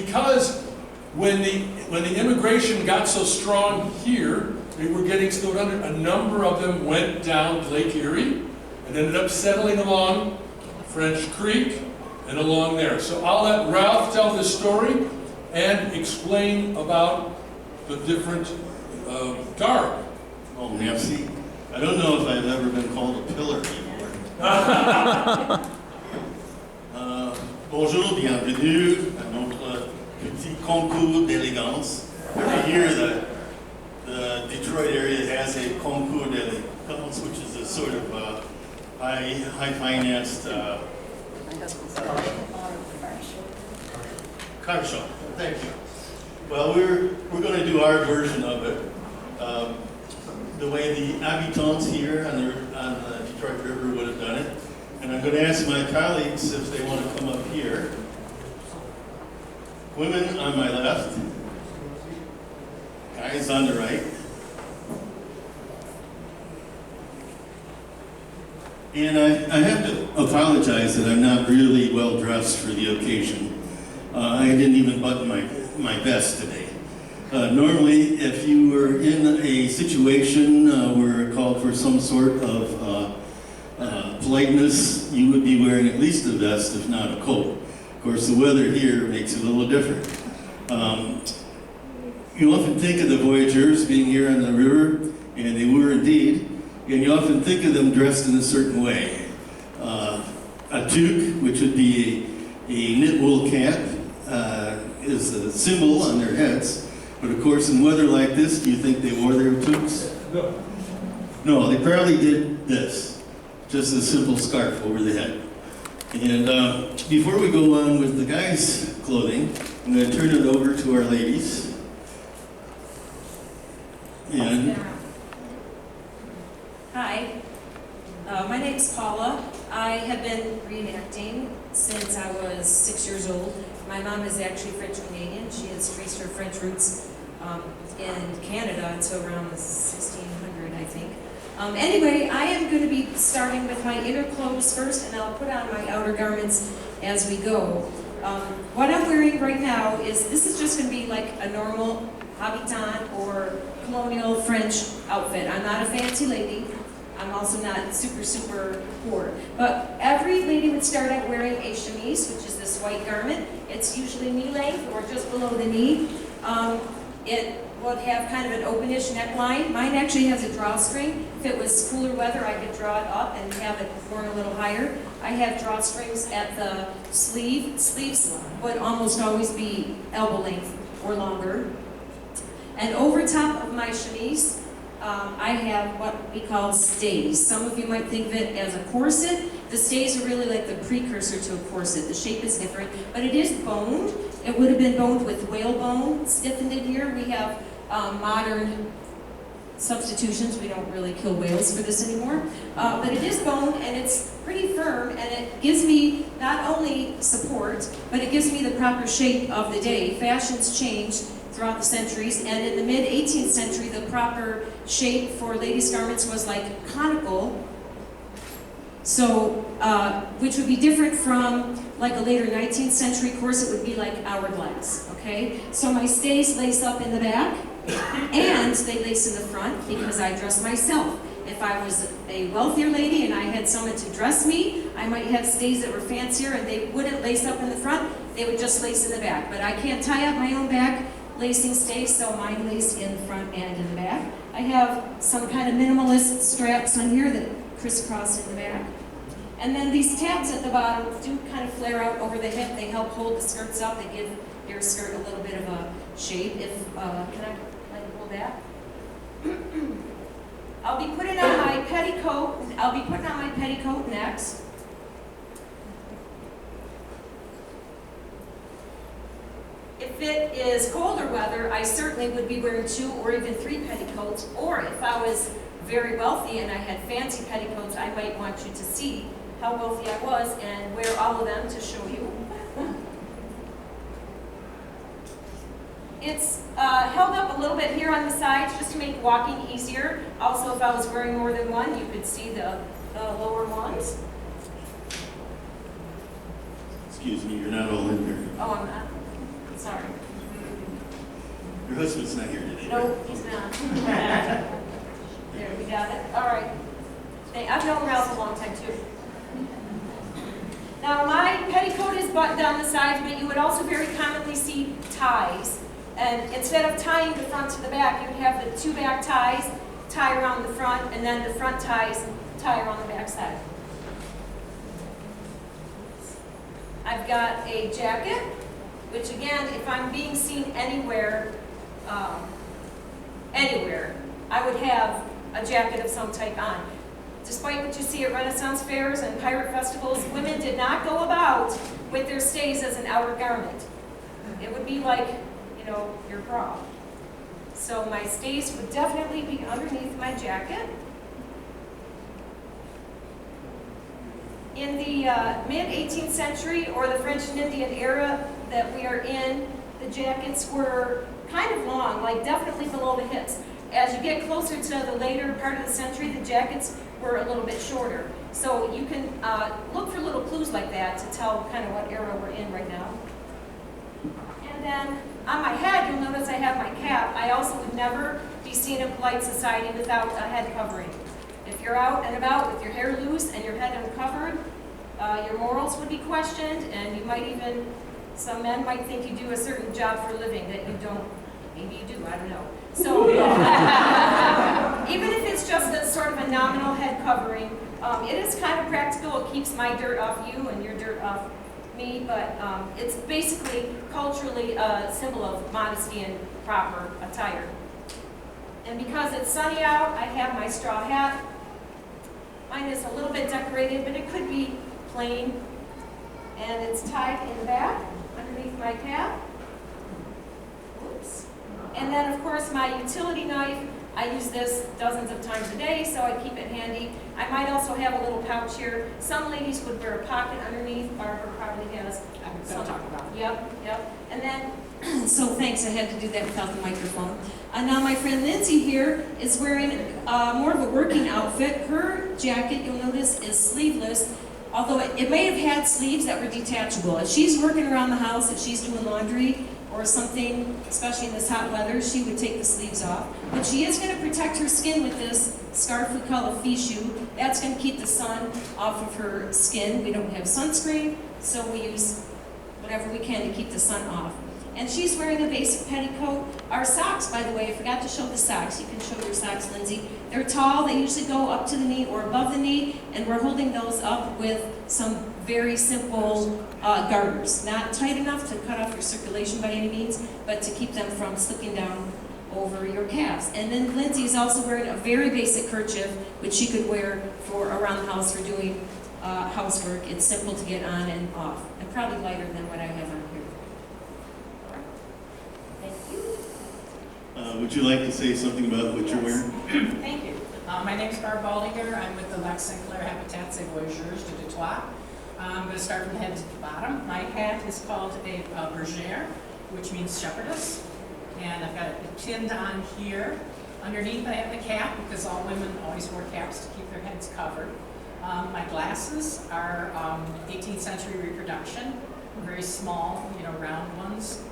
because when the immigration got so strong here, they were getting snowed under. A number of them went down Lake Erie and ended up settling along French Creek and along there. So I'll let Ralph tell this story and explain about the different garb. Oh, merci. I don't know if I've ever been called a pillar before. Bonjour, bienvenue à notre petit concours d'élégance. Every year the Detroit area has a concours d'élégance, which is a sort of high-financed car show. Thank you. Well, we're going to do our version of it, the way the habitants here on the Detroit River would have done it. And I'm going to ask my colleagues if they want to come up here. Women on my left, guys on the right. And I have to apologize that I'm not really well dressed for the occasion. I didn't even button my vest today. Normally, if you were in a situation where it called for some sort of politeness, you would be wearing at least a vest, if not a coat. Of course, the weather here makes it a little different. You often think of the voyageurs being here on the river, and they were indeed, and you often think of them dressed in a certain way. A toque, which would be a knit wool cap, is a symbol on their heads. But of course, in weather like this, do you think they wore their toques? No. No, they probably did this. Just a simple scarf over the head. And before we go on with the guys' clothing, I'm going to turn it over to our ladies. And hi, my name's Paula. I have been reenacting since I was 6 years old. My mom is actually French-Canadian. She has traced her French roots in Canada until around the 1600, I think. Anyway, I am going to be starting with my inner clothes first, and I'll put on my outer garments as we go. What I'm wearing right now this is just going to be like a normal habitant or colonial French outfit. I'm not a fancy lady. I'm also not super poor. But every lady would start out wearing a chemise, which is this white garment. It's usually knee length or just below the knee. It would have kind of an openish neckline. Mine actually has a drawstring. If it was cooler weather, I could draw it up and have it worn a little higher. I have drawstrings at the sleeve. Sleeves would almost always be elbow length or longer. And over top of my chemise, I have what we call stays. Some of you might think of it as a corset. The stays are really like the precursor to a corset. The shape is different, but it is boned. It would have been boned with whalebone stiffened in here. We have modern substitutions. We don't really kill whales for this anymore. But it is boned, and it's pretty firm, and it gives me not only support, but it gives me the proper shape of the day. Fashions change throughout the centuries, and in the mid-18th century, the proper shape for ladies' garments was like conical, so which would be different from like a later 19th century corset would be like hourglass, okay? So my stays lace up in the back, and they lace in the front because I dress myself. If I was a wealthier lady and I had someone to dress me, I might have stays that were fancier and they wouldn't lace up in the front, they would just lace in the back. But I can't tie up my own back lacing stays, so mine lace in the front and in the back. I have some kind of minimalist straps on here that crisscross in the back. And then these tabs at the bottom do kind of flare out over the hip. They help hold the skirts up. They give your skirt a little bit of a shape. If can I pull that? I'll be putting on my petticoat next. If it is colder weather, I certainly would be wearing 2 or even 3 petticoats. Or if I was very wealthy and I had fancy petticoats, I might want you to see how wealthy I was and wear all of them to show you. It's held up a little bit here on the sides just to make walking easier. Also, if I was wearing more than one, you could see the lower ones. excuse me, you're not all in there. Oh, I'm not. Sorry. Your husband's not here today. No, he's not. There, we got it. All right. I've known Ralph a long time, too. Now, my petticoat is buttoned down the sides, but you would also very commonly see ties. And instead of tying the front to the back, you would have the two back ties tie around the front, and then the front ties tie around the back side. I've got a jacket, which again, if I'm being seen anywhere, I would have a jacket of some type on. Despite what you see at Renaissance fairs and pirate festivals, women did not go about with their stays as an outer garment. It would be like, your bra. So my stays would definitely be underneath my jacket. In the mid-18th century or the French and Indian era that we are in, the jackets were kind of long, like definitely below the hips. As you get closer to the later part of the century, the jackets were a little bit shorter. So you can look for little clues like that to tell kind of what era we're in right now. And then on my head, you'll notice I have my cap. I also would never be seen in polite society without a head covering. If you're out and about with your hair loose and your head uncovered, your morals would be questioned, and you might even, some men might think you do a certain job for a living that you don't. Maybe you do, I don't know. So, even if it's just a sort of a nominal head covering, it is kind of practical. It keeps my dirt off you and your dirt off me, but it's basically culturally a symbol of modesty and proper attire. And because it's sunny out, I have my straw hat. Mine is a little bit decorated, but it could be plain. And it's tied in the back underneath my cap. Oops. And then, of course, my utility knife. I use this dozens of times a day, so I keep it handy. I might also have a little pouch here. Some ladies would wear a pocket underneath. Barbara probably has. Some talk about it. Yep. And then, so thanks, I had to do that without the microphone. Now my friend Lindsay here is wearing more of a working outfit. Her jacket, you'll notice, is sleeveless, although it may have had sleeves that were detachable. If she's working around the house, if she's doing laundry or something, especially in this hot weather, she would take the sleeves off. But she is going to protect her skin with this scarf we call a fichu. That's going to keep the sun off of her skin. We don't have sunscreen, so we use whatever we can to keep the sun off. And she's wearing a basic petticoat. Our socks, by the way, I forgot to show the socks. You can show your socks, Lindsay. They're tall. They usually go up to the knee or above the knee, and we're holding those up with some very simple garters. Not tight enough to cut off your circulation by any means, but to keep them from slipping down over your calves. And then Lindsay is also wearing a very basic kerchief, which she could wear for around the house for doing housework. It's simple to get on and off, and probably lighter than what I have on here. Thank you. Would you like to say something about what you're wearing? Thank you. My name is Barb Baldinger. I'm with the Lac St. Clair Habitats et Voyageurs de Détroit. I'm going to start from the head to the bottom. My hat is called a bergère, which means shepherdess. And I've got it pinned on here. Underneath I have the cap, because all women always wore caps to keep their heads covered. My glasses are 18th century reproduction, very small, round ones.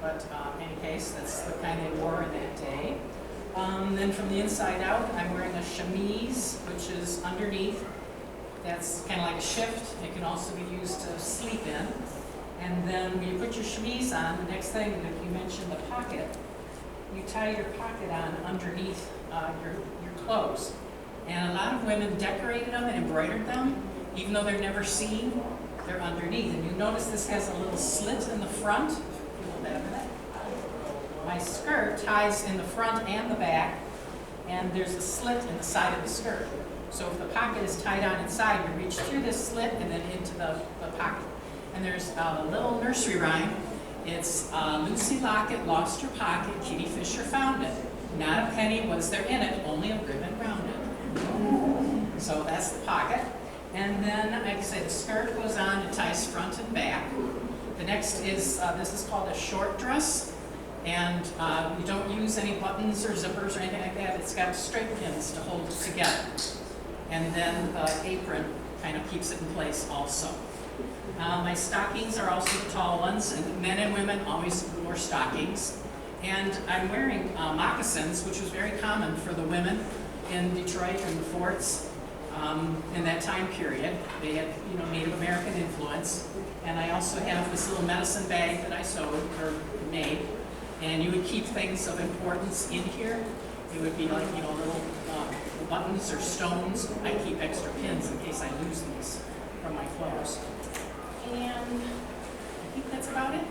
But in any case, that's the kind they wore in that day. Then from the inside out, I'm wearing a chemise, which is underneath. That's kind of like a shift. It can also be used to sleep in. And then when you put your chemise on, the next thing, if you mentioned the pocket, you tie your pocket on underneath your clothes. And a lot of women decorated them and embroidered them, even though they're never seen, they're underneath. And you notice this has a little slit in the front. My skirt ties in the front and the back, and there's a slit in the side of the skirt. So if the pocket is tied on inside, you reach through this slit and then into the pocket. And there's a little nursery rhyme. It's Lucy Locket lost her pocket, Kitty Fisher found it. Not a penny was there in it, only a ribbon round it. So that's the pocket. And then, like I say, the skirt goes on, it ties front and back. The next is, this is called a short dress. And you don't use any buttons or zippers or anything like that. It's got straight pins to hold it together. And then the apron kind of keeps it in place also. My stockings are also the tall ones, and men and women always wore stockings. And I'm wearing moccasins, which was very common for the women in Detroit and the forts in that time period. They had, Native American influence. And I also have this little medicine bag that I sewed or made. And you would keep things of importance in here. It would be like, little buttons or stones. I keep extra pins in case I lose these from my clothes. And I think that's about it.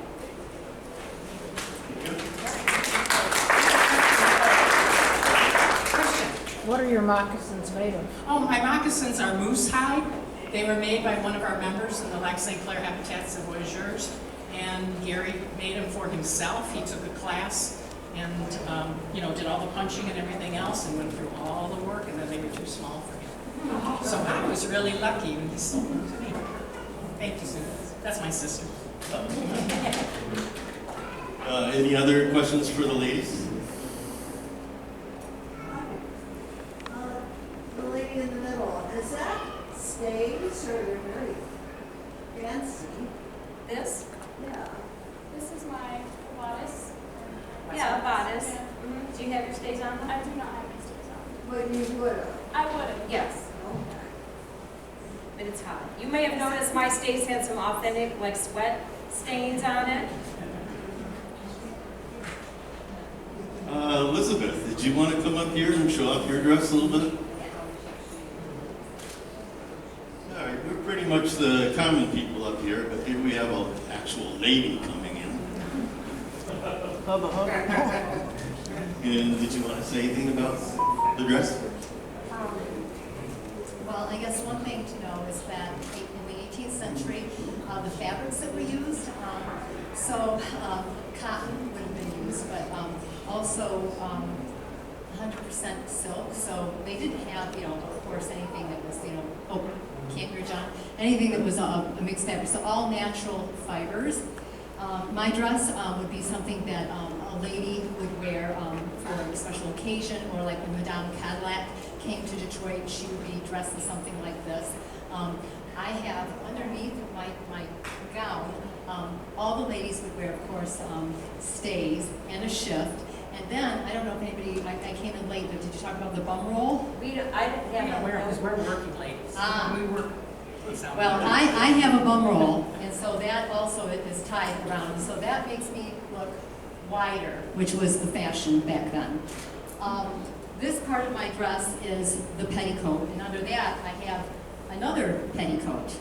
Question. What are your moccasins made of? Oh, my moccasins are moose hide. They were made by one of our members in the Lac St. Clair Habitats and Voyageurs. And Gary made them for himself. He took a class and, did all the punching and everything else and went through all the work, and then they were too small for him. So I was really lucky when he sold them to me. Thank you, Sue. That's my sister. Any other questions for the ladies? The lady in the middle, is that stays or they're very fancy? This? Yeah. This is my bodice. Yeah, a bodice. Yeah. Mhm. Do you have your stays on? I do not have my stays on. But you would have. I would have. Yes, Okay. but it's hot. You may have noticed my stays had some authentic, like, sweat stains on it. Elizabeth, did you want to come up here and show off your dress a little bit? All right, we're pretty much the common people up here, but here we have an actual lady coming in. And did you want to say anything about the dress? Well, I guess one thing to know is that in the 18th century, the fabrics that were used, cotton would have been used, but also 100% silk. So they didn't have, of course, anything that was, can't hear John, anything that was a mixed fabric. So all natural fibers. My dress would be something that a lady would wear for a special occasion, or like when Madame Cadillac came to Detroit, she would be dressed in something like this. I have underneath my gown, all the ladies would wear, of course, stays and a shift. And then, I don't know if anybody, I came in late, but did you talk about the bum roll? I didn't Yeah, have because we're working ladies. We work. Well, I have a bum roll, and so that also is tied around, so that makes me look wider, which was the fashion back then. This part of my dress is the petticoat, and under that I have another petticoat.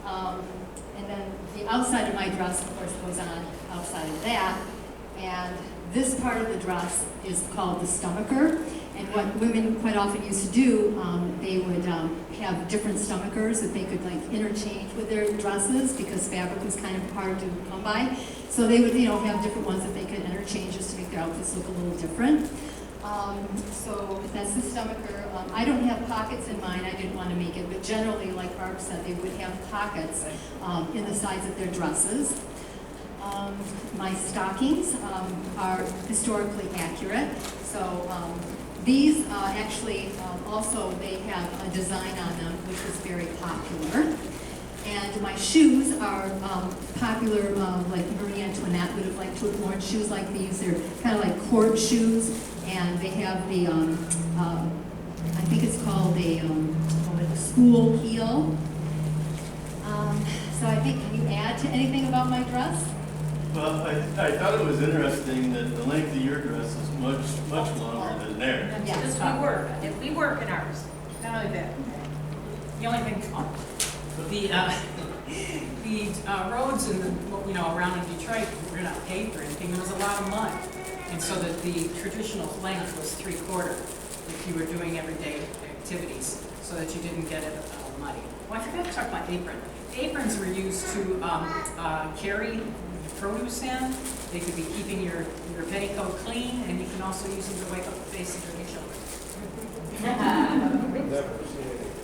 And then the outside of my dress, of course, goes on outside of that, and this part of the dress is called the stomacher. And what women quite often used to do, they would have different stomachers that they could interchange with their dresses, because fabric was kind of hard to come by. So they would have different ones that they could interchange just to make their outfits look a little different. So that's the stomacher. I don't have pockets in mine, I didn't want to make it, but generally, like Barb said, they would have pockets in the sides of their dresses. My stockings are historically accurate. So these actually also, they have a design on them which is very popular. And my shoes are popular, like Marie Antoinette would have liked to have worn shoes like these. They're kind of like court shoes, and they have the, I think it's called a school heel. So I think, can you add to anything about my dress? Well, I thought it was interesting that the length of your dress is much longer than theirs. Yes. If we work in ours. Not only that, the only thing, the roads in the, around in Detroit were not paved or anything. There was a lot of mud, and so that the traditional length was 3/4 if you were doing everyday activities, so that you didn't get it muddy. Well, I forgot to talk about apron. Aprons were used to carry produce in. They could be keeping your petticoat clean, and you can also use them to wipe up the face of your children.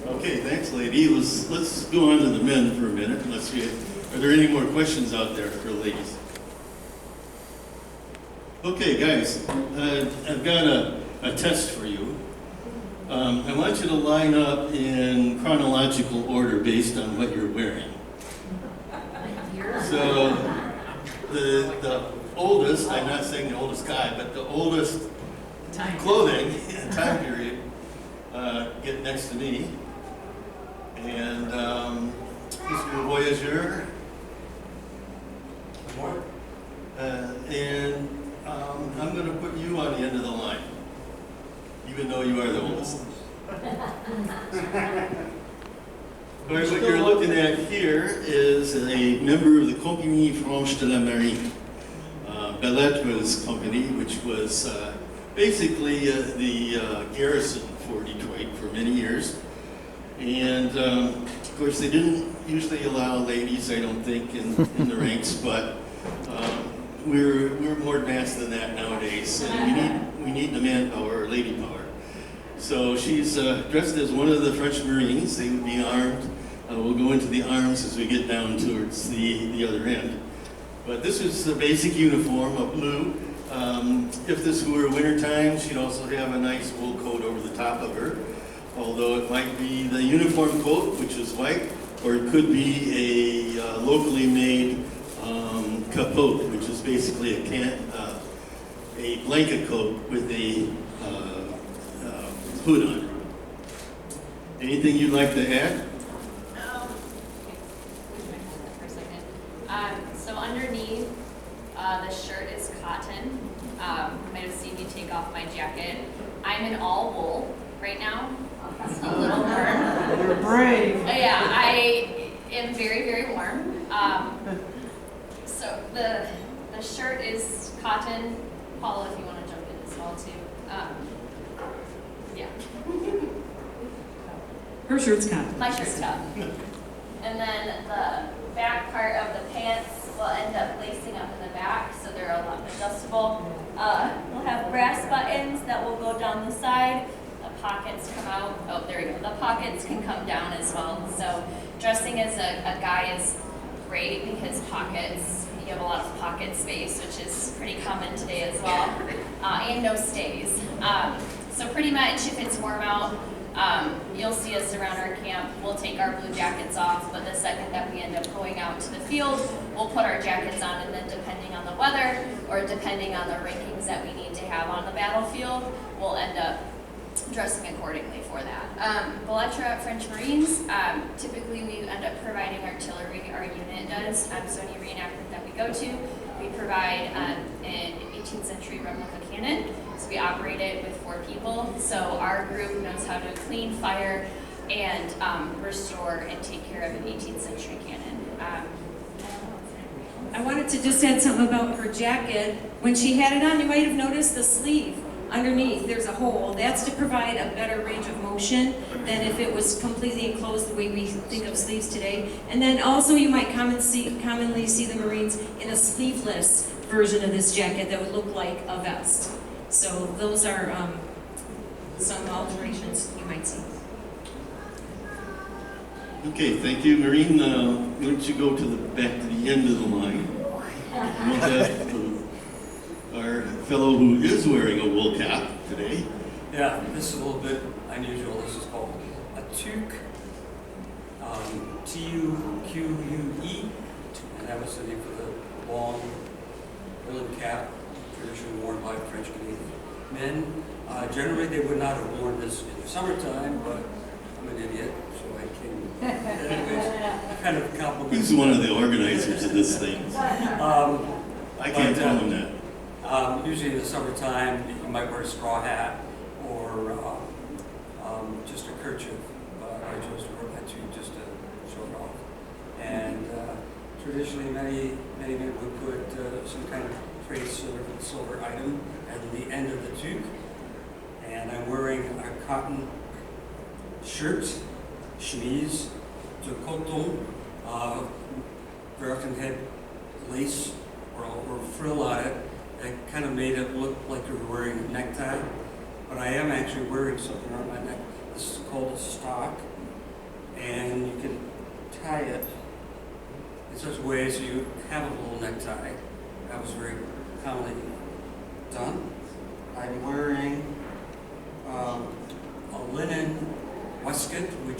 Okay, thanks, lady. Let's go on to the men for a minute. Are there any more questions out there for ladies? Okay, guys, I've got a test for you. I want you to line up in chronological order based on what you're wearing. So the oldest, I'm not saying the oldest guy, but the oldest Time. clothing time period get next to me. And Mr. Voyageur. And I'm going to put you on the end of the line, even though you are the oldest. But what you're looking at here is a member of the Compagnie Franche de la Marine, Belletre's company, which was basically the garrison for Detroit for many years. And of course, they didn't usually allow ladies, I don't think, in the ranks, but we're more advanced than that nowadays, and we need the manpower or lady power. So she's dressed as one of the French Marines. They would be armed. We'll go into the arms as we get down towards the other end. But this is the basic uniform of blue. If this were wintertime, she'd also have a nice wool coat over the top of her, although it might be the uniform coat, which is white, or it could be a locally made capote, which is basically a blanket coat with a hood on it. Anything you'd like to add? For a second. So underneath, the shirt is cotton. You might have seen me take off my jacket. I'm in all wool right now. It's a little warm. You're brave. Yeah, I am very, very warm. So the shirt is cotton. Paula, if you want to jump in as well too. Yeah. Her shirt's cotton. My shirt's cotton. And then the back part of the pants will end up lacing up in the back, so they're a lot adjustable. We'll have brass buttons that will go down the side. The pockets come out. Oh, there we go. The pockets can come down as well. So dressing as a guy is great because pockets, you have a lot of pocket space, which is pretty common today as well, and no stays. So pretty much if it's warm out, you'll see us around our camp. We'll take our blue jackets off, but the second that we end up going out to the field, we'll put our jackets on, and then depending on the weather or depending on the rankings that we need to have on the battlefield, we'll end up dressing accordingly for that. Belletre French Marines, typically we end up providing artillery, our unit does, so any reenactment that we go to, we provide an 18th century replica cannon. So we operate it with 4 people. So our group knows how to clean, fire, and restore and take care of an 18th century cannon. I wanted to just add something about her jacket. When she had it on, you might have noticed the sleeve. Underneath, there's a hole. That's to provide a better range of motion than if it was completely enclosed the way we think of sleeves today. And then also you might commonly see the Marines in a sleeveless version of this jacket that would look like a vest. So those are some alterations you might see. Okay, thank you, Maureen. Why don't you go to the back to the end of the line? We'll have our fellow who is wearing a wool cap today. Yeah, this is a little bit unusual. This is called a toque, T-U-Q-U-E, and that was the name for the long woolen cap traditionally worn by French Canadian men. Generally, they would not have worn this in the summertime, but I'm an idiot, so I came. Anyways, kind of compliment. He's one of the organizers of this thing. I can't tell him that. Usually in the summertime, you might wear a straw hat or just a kerchief. I chose to wear that too, just to show it off. And traditionally, many men would put some kind of trace of silver item at the end of the toque. And I'm wearing a cotton shirt, chemise, de coton, very often had lace or frill on it. That kind of made it look like you were wearing a necktie, but I am actually wearing something around my neck. This is called a stock, and you can tie it in such a way so you have a little necktie. That was very commonly done. I'm wearing a linen waistcoat, the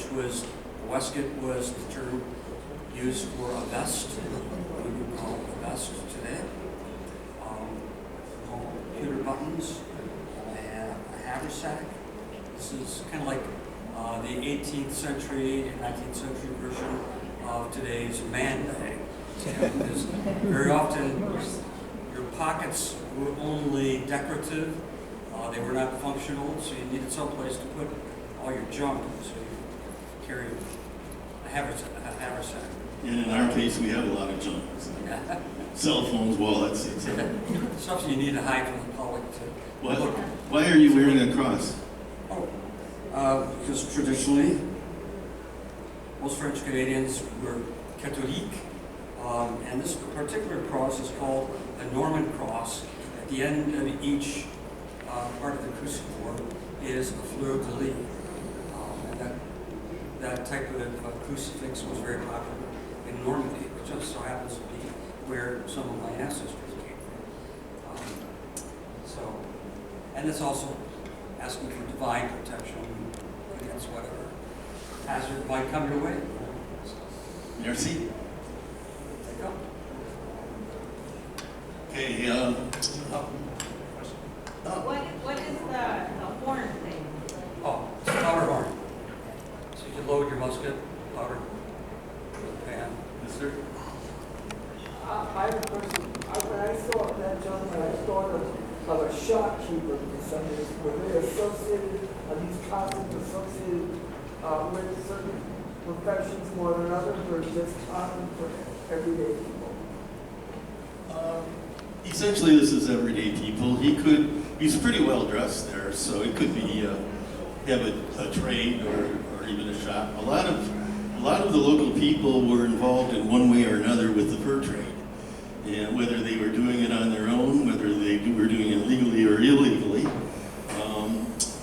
term used for a vest, we would call it a vest today. Pewter buttons, and a haversack. This is kind of like the 18th century and 19th century version of today's man bag. Because very often your pockets were only decorative, they were not functional, so you needed some place to put all your junk, so you carried a haversack. And in our case, we have a lot of junk. Yeah. Cell phones, wallets, etc. Stuff you need to hide from the public too. Why are you wearing a cross? Because traditionally, most French Canadians were Catholic, and this particular cross is called a Norman cross. At the end of each part of the cruciform is a fleur de lis, and that type of crucifix was very popular in Normandy, which just so happens to be where some of my ancestors came from. And it's also asking for divine protection against whatever hazard might come your way. Merci. There you go. Okay, What is the horn thing? Oh, it's a powder horn. So you can load your musket, powder, with a pan. yes, sir. I have a question. When I saw that gentleman, I thought of a shopkeeper for some reason. Were they associated, are these costumes associated with certain professions more than others, or just common for everyday people? Essentially, this is everyday people. He's pretty well dressed there, so it could be have a trade or even a shop. A lot of the local people were involved in one way or another with the fur trade, and whether they were doing it on their own, whether they were doing it legally or illegally,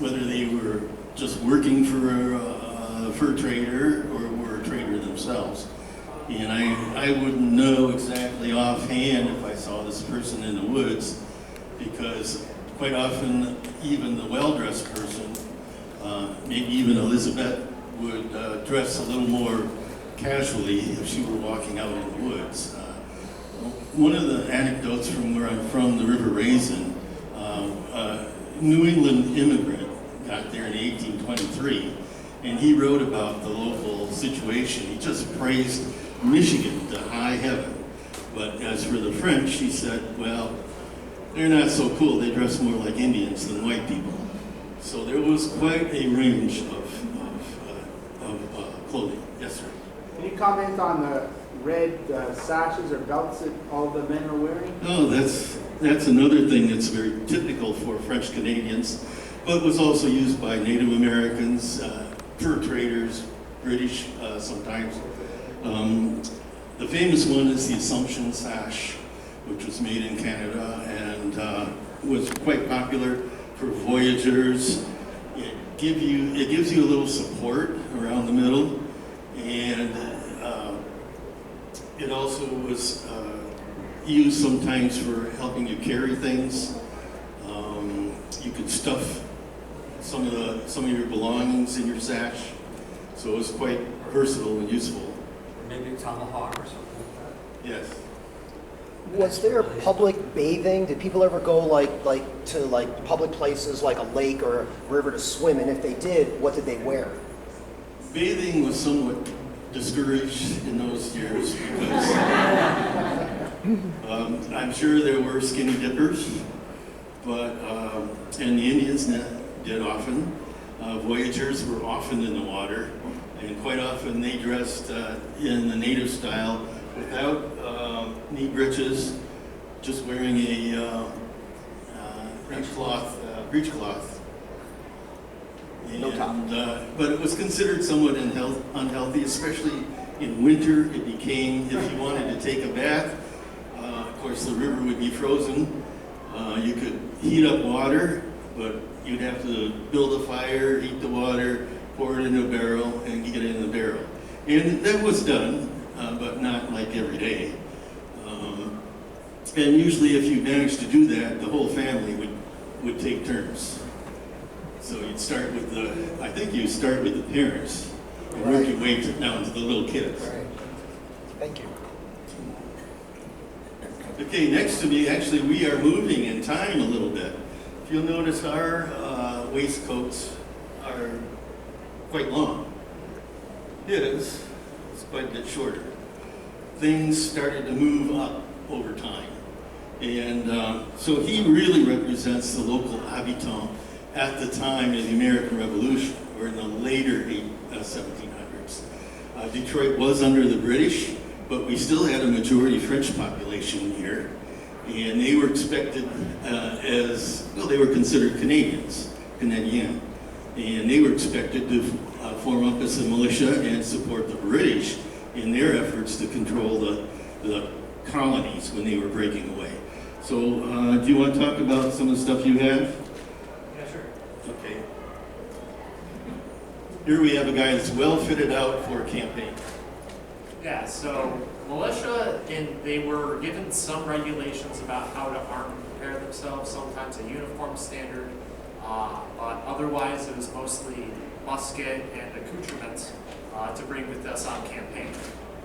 whether they were just working for a fur trader or were a trader themselves. And I wouldn't know exactly offhand if I saw this person in the woods, because quite often even the well-dressed person, maybe even Elizabeth, would dress a little more casually if she were walking out in the woods. One of the anecdotes from where I'm from, the River Raisin, New England immigrant got there in 1823, and he wrote about the local situation. He just praised Michigan to high heaven. But as for the French, he said, well, they're not so cool. They dress more like Indians than white people. So there was quite a range of clothing. Yes, sir. Can you comment on the red sashes or belts that all the men are wearing? Oh, that's another thing that's very typical for French Canadians, but was also used by Native Americans, fur traders, British sometimes. The famous one is the Assumption sash, which was made in Canada and was quite popular for voyageurs. It gives you a little support around the middle, and it also was used sometimes for helping you carry things. You could stuff some of your belongings in your sash, so it was quite versatile and useful. Or maybe a tomahawk or something like that. Yes. Was there public bathing? Did people ever go to public places like a lake or a river to swim? And if they did, what did they wear? Bathing was somewhat discouraged in those years because I'm sure there were skinny dippers, but and the Indians did often. Voyageurs were often in the water, and quite often they dressed in the native style without knee breeches, just wearing a breechcloth. No top. But it was considered somewhat unhealthy, especially in winter. It became, if you wanted to take a bath, of course the river would be frozen. You could heat up water, but you'd have to build a fire, heat the water, pour it in a barrel, and get it in the barrel. And that was done, but not like every day. And usually if you managed to do that, the whole family would take turns. So you'd start with you start with the parents and work your way down to the little kids. Right. Thank you. Okay, next to me, actually, we are moving in time a little bit. If you'll notice, our waistcoats are quite long. His is quite a bit shorter. Things started to move up over time. And so he really represents the local habitant at the time of the American Revolution, or in the later 1700s. Detroit was under the British, but we still had a majority French population here, and they were expected they were considered Canadian, and they were expected to form up as a militia and support the British in their efforts to control the colonies when they were breaking away. So, do you want to talk about some of the stuff you have? Yeah, sure. Okay. Here we have a guy that's well fitted out for a campaign. Yeah, so militia, they were given some regulations about how to arm and prepare themselves, sometimes a uniform standard, but otherwise it was mostly musket and accoutrements to bring with us on campaign.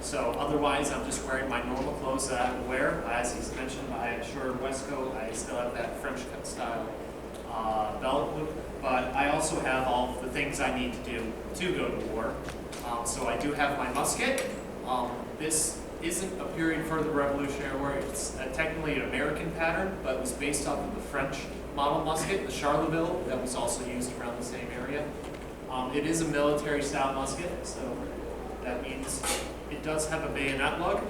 So otherwise I'm just wearing my normal clothes that I would wear. As he's mentioned, I have short waistcoat, I still have that French cut style belt loop, but I also have all the things I need to do to go to war. So I do have my musket. This isn't a period for the Revolutionary War. It's technically an American pattern, but it was based off of the French model musket, the Charleville, that was also used around the same area. It is a military style musket, so that means it does have a bayonet lug.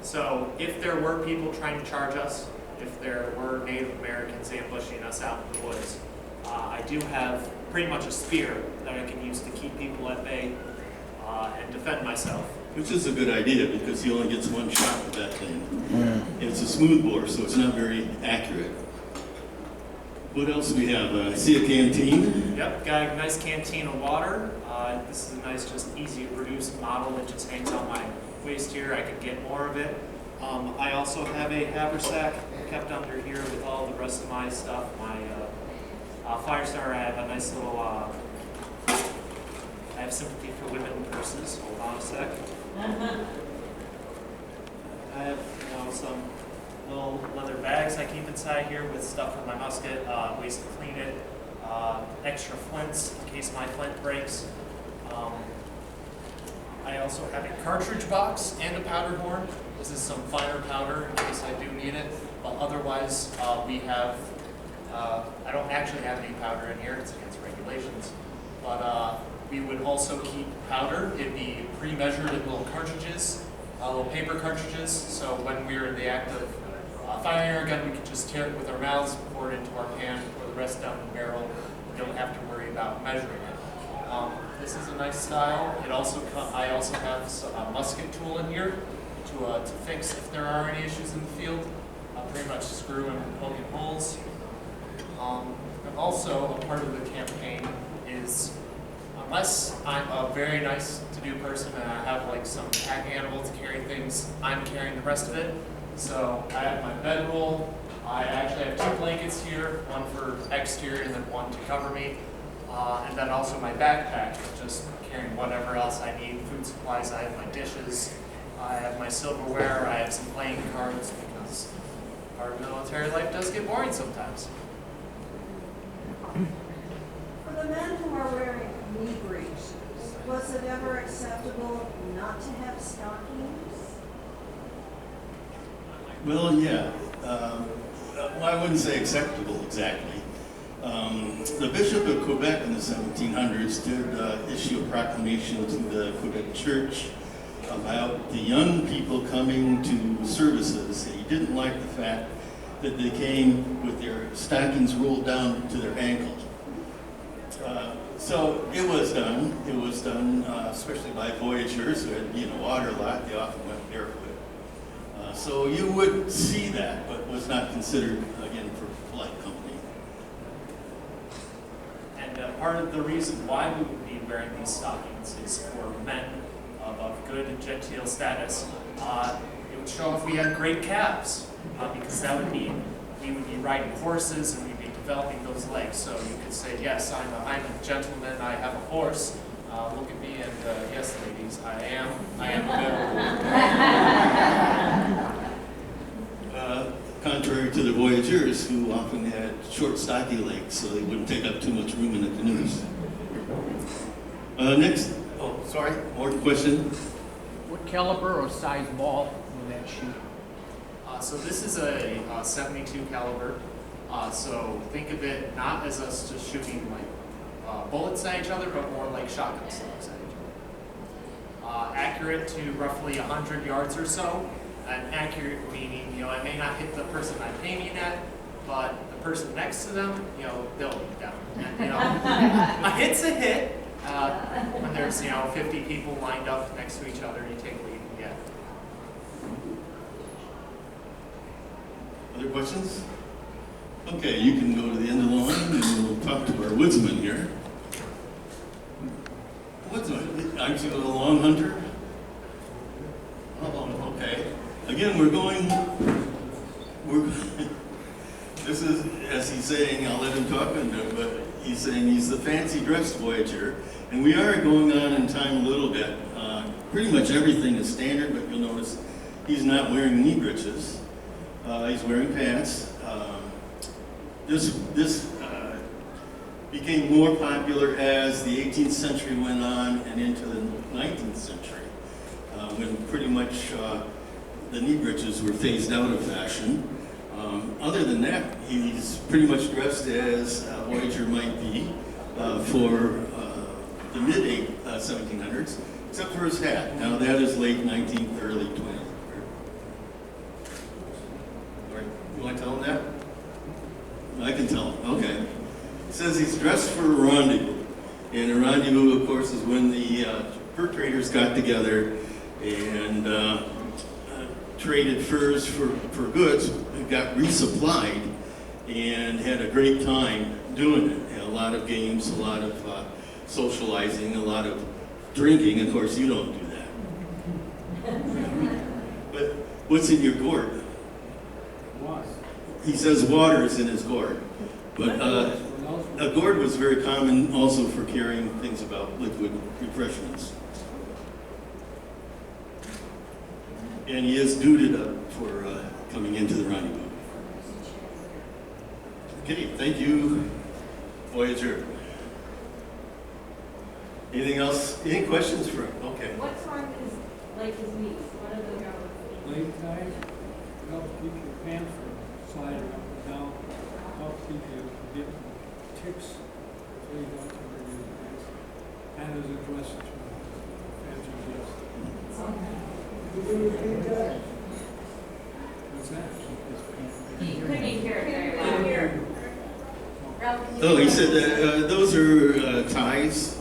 So if there were people trying to charge us, if there were Native Americans ambushing us out in the woods, I do have pretty much a spear that I can use to keep people at bay and defend myself. Which is a good idea because he only gets one shot with that thing. It's a smooth bore, so it's not very accurate. What else do we have? I see a canteen. Yep, got a nice canteen of water. This is a nice, just easy to produce model. It just hangs on my waist here. I could get more of it. I also have a haversack kept under here with all the rest of my stuff. My fire starter, I have a nice little, I have sympathy for women purses. Hold on a sec. I have, some little leather bags I keep inside here with stuff for my musket, ways to clean it, extra flints in case my flint breaks. I also have a cartridge box and a powder horn. This is some finer powder in case I do need it, but otherwise we have, I don't actually have any powder in here, it's against regulations, but we would also keep powder. It'd be pre-measured in little cartridges, little paper cartridges, so when we're in the act of firing our gun, we can just tear it with our mouths, pour it into our pan, pour the rest down the barrel. We don't have to worry about measuring it. This is a nice style. It also I also have a musket tool in here to fix if there are any issues in the field. Pretty much screw and poking holes. And also a part of the campaign is, unless I'm a very nice to-do person and I have like some pack animal to carry things, I'm carrying the rest of it. So I have my bedroll. I actually have 2 blankets here, one for exterior and then one to cover me. And then also my backpack, just carrying whatever else I need, food supplies. I have my dishes, I have my silverware, I have some playing cards because our military life does get boring sometimes. For the men who are wearing knee braces, was it ever acceptable not to have stockings? Well, yeah. I wouldn't say acceptable exactly. The Bishop of Quebec in the 1700s did issue a proclamation to the Quebec Church about the young people coming to services. He didn't like the fact that they came with their stockings rolled down to their ankles. So it was done. It was done, especially by voyageurs who had to be in the water a lot. They often went barefoot. So you would see that, but was not considered, again, for polite company. And part of the reason why we would be wearing these stockings is for men of good and genteel status. It would show if we had great calves, because that would mean we would be riding horses and we'd be developing those legs. So you could say, yes, I'm a gentleman, I have a horse, Look at me and, yes, ladies, I am available. Contrary to the voyageurs, who often had short, stocky legs, so they wouldn't take up too much room in the canoes. Next, oh, sorry, more question? What caliber or size ball will that shoot? So this is a 72 caliber. So think of it not as us just shooting like bullets at each other, but more like shotgun slugs at each other. Accurate to roughly 100 yards or so. And accurate meaning, I may not hit the person I'm aiming at, but the person next to them, they'll be down. And, a hit's a hit. When there's, 50 people lined up next to each other, you take what you can get. Other questions? Okay, you can go to the end of the line and we'll talk to our woodsman here. Woodsman, aren't you a long hunter? Oh, okay. Again, this is, as he's saying, I'll let him talk into it, but he's saying he's the fancy dressed voyager. And we are going on in time a little bit. Pretty much everything is standard, but you'll notice he's not wearing knee breeches. He's wearing pants. This became more popular as the 18th century went on and into the 19th century, when pretty much the knee breeches were phased out of fashion. Other than that, he's pretty much dressed as a voyager might be for the mid-1700s, except for his hat. Now that is late 19th, early 20th. All right, you want to tell him that? I can tell him, okay. It says he's dressed for a rendezvous. And a rendezvous, of course, is when the fur traders got together and traded furs for goods, got resupplied, and had a great time doing it. Had a lot of games, a lot of socializing, a lot of drinking. Of course, you don't do that. But what's in your gourd? What? He says water is in his gourd. But a gourd was very common also for carrying things about liquid refreshments. And he is duded up for coming into the rendezvous. Okay, thank you, Voyager. Anything else? Any questions for him? Okay. What time is Lake his knees? What are the hours? Late night, help keep your pants from sliding up and down, help keep you from getting ticks, so you don't cover your pants. And as a dress as well, fancy dress. What's that? He couldn't hear it very well. Oh, he said that those are ties,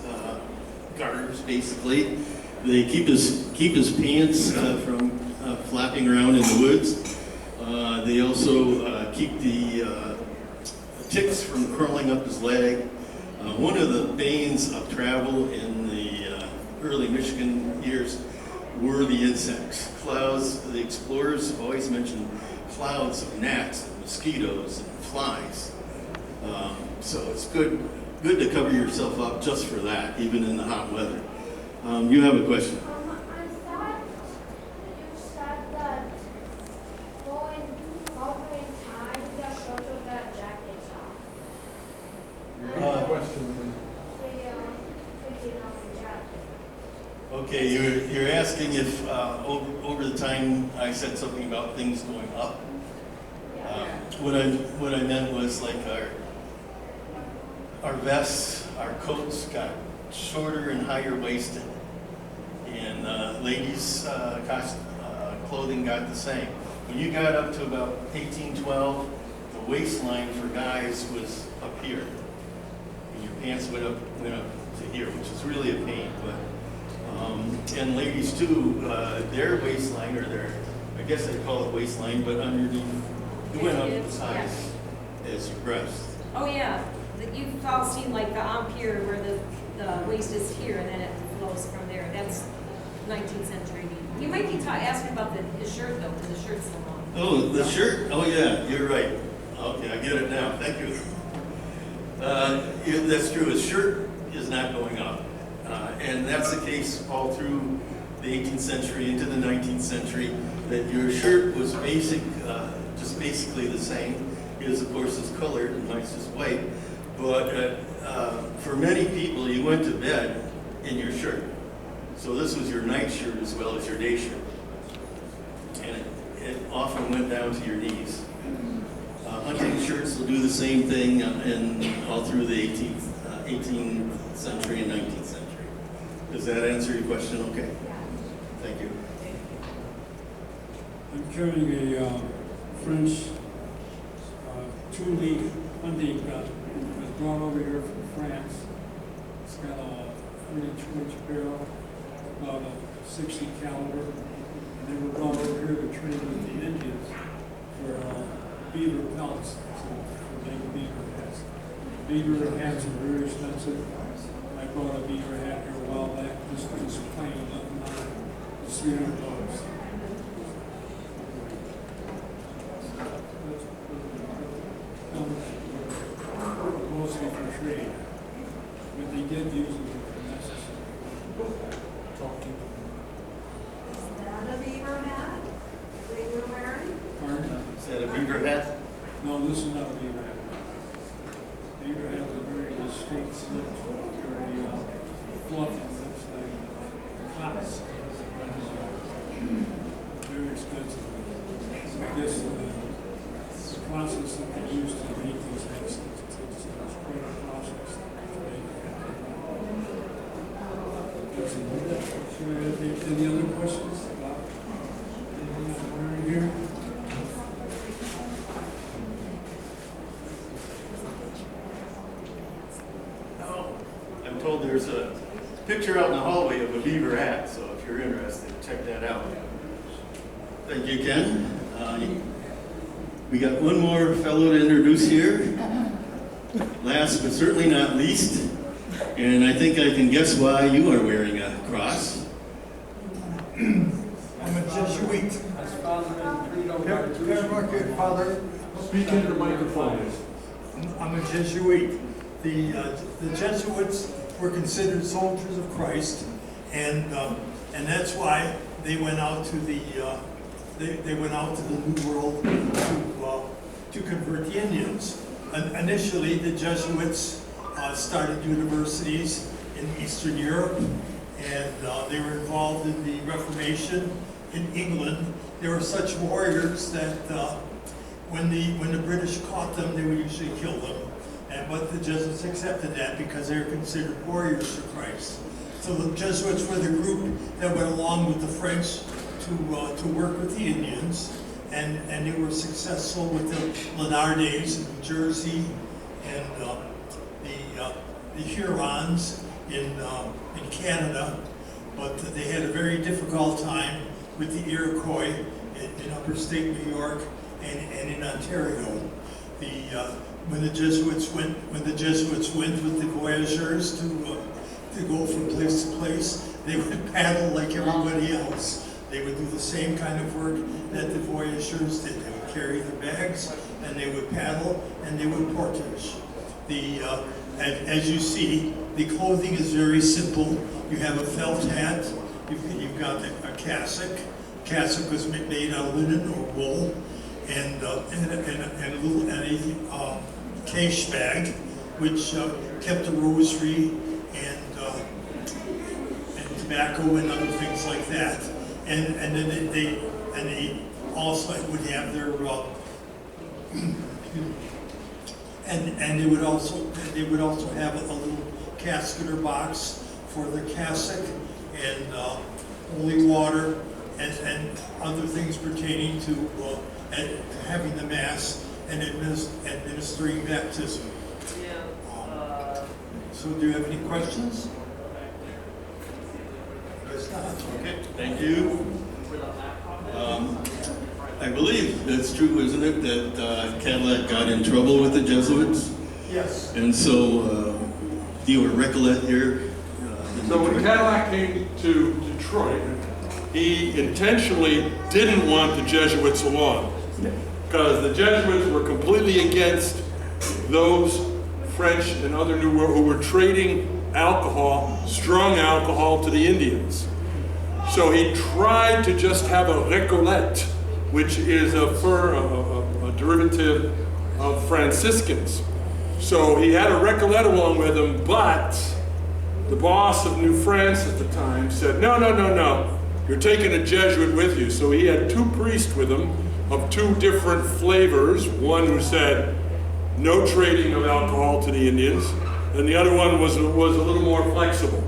garters, basically. They keep his pants from flapping around in the woods. They also keep the ticks from crawling up his leg. One of the banes of travel in the early Michigan years were the insects. Clouds, the explorers always mentioned clouds of gnats and mosquitoes and flies. So it's good to cover yourself up just for that, even in the hot weather. You have a question? I thought you said that going over in time, the shorts of that jackets off. Question. Taking off the jacket. Okay, you're asking if over the time I said something about things going up. What I meant was like our vests, our coats got shorter and higher waisted, and ladies' clothing got the same. When you got up to about 1812, the waistline for guys was up here, and your pants went up to here, which is really a pain. But and ladies too, their waistline, or their, I guess they call it waistline, but underneath, it went up as high as your breast. Oh, yeah. You've all seen like the here where the waist is here and then it flows from there. That's 19th century. You might be asking about his shirt though, because the shirt's so long. Oh, the shirt? Oh, yeah, you're right. Okay, I get it now. Thank you. That's true. His shirt is not going up. And that's the case all through the 18th century into the 19th century, that your shirt was just basically the same. His, of course, is colored, and mine's just white. But for many people, you went to bed in your shirt. So this was your night shirt as well as your day shirt. And it often went down to your knees. Hunting shirts will do the same thing all through the 18th century and 19th century. Does that answer your question okay? Thank you. I'm carrying a French 2-leaf hunting gun. It was brought over here from France. It's got a 32-inch barrel, about a 60 caliber. And they were brought over here to train with the Indians for beaver pelts, so for making beaver hats. Beaver hats are very expensive. I bought a beaver hat here a while back, just plain enough. It's $300. Mostly for trade, but they did use it if necessary. Is that a beaver hat that you're wearing? Pardon? Is that a beaver hat? No, this is not a beaver hat. Beaver hat is a very distinct slip, very fluffy, looks like cotton. Very expensive. I guess the process that they used to make these hats, it's quite a process. Any other questions about anything I'm wearing here? I'm told there's a picture out in the hallway of a beaver hat, so if you're interested, check that out. Thank you, Ken. We got one more fellow to introduce here. Last but certainly not least, and I think I can guess why you are wearing a cross. I'm a Jesuit. Father, Speak into the microphone. I'm a Jesuit. The Jesuits were considered soldiers of Christ, and that's why they went out to the New World to convert the Indians. Initially, the Jesuits started universities in Eastern Europe, and they were involved in the Reformation in England. They were such warriors that when the British caught them, they would usually kill them. But the Jesuits accepted that because they were considered warriors for Christ. So the Jesuits were the group that went along with the French to work with the Indians, and they were successful with the Lenardes in New Jersey and the Hurons in Canada. But they had a very difficult time with the Iroquois in upstate New York and in Ontario. When the Jesuits went with the voyageurs to go from place to place, they would paddle like everybody else. They would do the same kind of work that the voyageurs did. They would carry their bags, and they would paddle, and they would portage. As you see, the clothing is very simple. You have a felt hat. You've got a cassock. Cassock was made out of linen or wool, and a cache bag, which kept a rosary and tobacco and other things like that. And then they also would have their and they would also have a little casket or box for the cassock and holy water and other things pertaining to having the Mass and administering baptism. So do you have any questions? Okay, thank you. I believe that's true, isn't it, that Cadillac got in trouble with the Jesuits? Yes. And so, do you recollect here? So when Cadillac came to Detroit, he intentionally didn't want the Jesuits along, because the Jesuits were completely against those French and other New World who were trading alcohol, strong alcohol, to the Indians. So he tried to just have a Recollet, which is a derivative of Franciscans. So he had a Recollet along with him, but the boss of New France at the time said, no, no, no, no, you're taking a Jesuit with you. So he had 2 priests with him of 2 different flavors. One who said, no trading of alcohol to the Indians, and the other one was a little more flexible.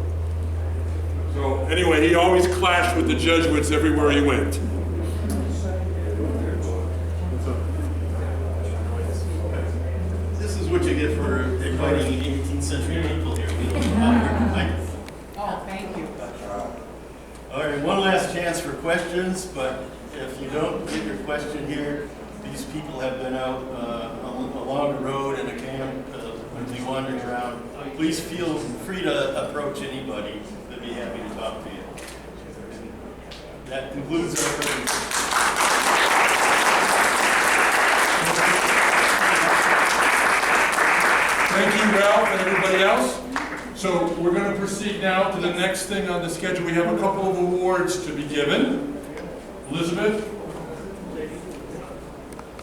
So anyway, he always clashed with the Jesuits everywhere he went. This is what you get for inviting 18th century people here. We don't have your microphone. Oh, thank you. All right, one last chance for questions, but if you don't get your question here, these people have been out along the road in a camp when they wandering around. Please feel free to approach anybody. They'd be happy to talk to you. That concludes our presentation. Thank you, Ralph, and everybody else. So we're going to proceed now to the next thing on the schedule. We have a couple of awards to be given. Elizabeth?